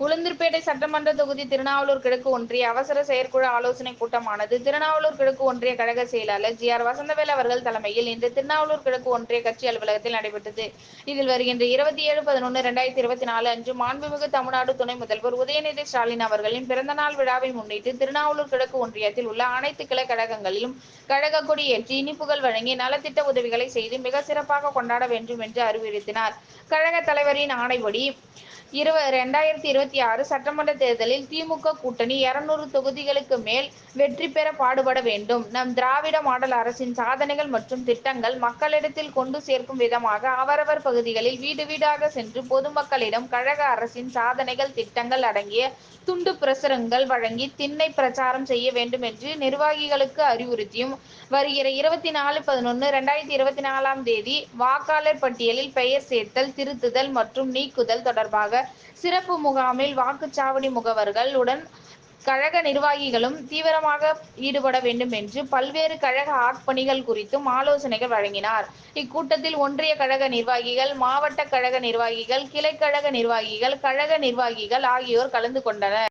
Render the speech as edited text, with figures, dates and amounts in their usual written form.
உளுந்தூர்பேட்டை சட்டமன்ற தொகுதி திருநாவலூர் கிழக்கு ஒன்றிய அவசர செயற்குழு ஆலோசனை கூட்டமானது திருநாவலூர் கிழக்கு ஒன்றிய கழக செயலாளர் ஜி. ஆர். வசந்தவேல் அவர்கள் தலைமையில் இன்று திருநாவலூர் கிழக்கு ஒன்றிய கட்சி அலுவலகத்தில் நடைபெற்றது. இதில் வருகின்ற 27/11/2024 அன்று மாண்புமிகு தமிழ்நாடு துணை முதல்வர் உதயநிதி ஸ்டாலின் அவர்களின் பிறந்தநாள் விழாவை முன்னிட்டு திருநாவலூர் கிழக்கு ஒன்றியத்தில் உள்ள அனைத்து கிளை கழகங்களிலும் கழக கொடி ஏற்றி இனிப்புகள் வழங்கி நலத்திட்ட உதவிகளை செய்து மிக சிறப்பாக கொண்டாட வேண்டும் என்று அறிவுறுத்தினார். கழக தலைவரின் ஆணைப்படி 2026 சட்டமன்ற தேர்தலில் திமுக கூட்டணி 200 தொகுதிகளுக்கு மேல் வெற்றி பெற பாடுபட வேண்டும். நம் திராவிட மாடல் அரசின் சாதனைகள் மற்றும் திட்டங்கள் மக்களிடத்தில் கொண்டு சேர்க்கும் விதமாக அவரவர் பகுதிகளில் வீடு வீடாக சென்று பொதுமக்களிடம் கழக அரசின் சாதனைகள் திட்டங்கள் அடங்கிய துண்டு பிரசுரங்கள் வழங்கி திண்ணை பிரச்சாரம் செய்ய வேண்டும் என்று நிர்வாகிகளுக்கு அறிவுறுத்தியும், வருகிற 24/11/2024 தேதி வாக்காளர் பட்டியலில் பெயர் சேர்த்தல், திருத்துதல் மற்றும் நீக்குதல் தொடர்பாக சிறப்பு முகாமில் வாக்குச்சாவடி முகவர்கள் உடன் கழக நிர்வாகிகளும் தீவிரமாக ஈடுபட வேண்டும் என்று பல்வேறு கழக ஆட்பணிகள் குறித்தும் ஆலோசனைகள் வழங்கினார். இக்கூட்டத்தில் ஒன்றிய கழக நிர்வாகிகள், மாவட்ட கழக நிர்வாகிகள், கிளைக்கழக நிர்வாகிகள், கழக நிர்வாகிகள் ஆகியோர் கலந்து கொண்டனர்.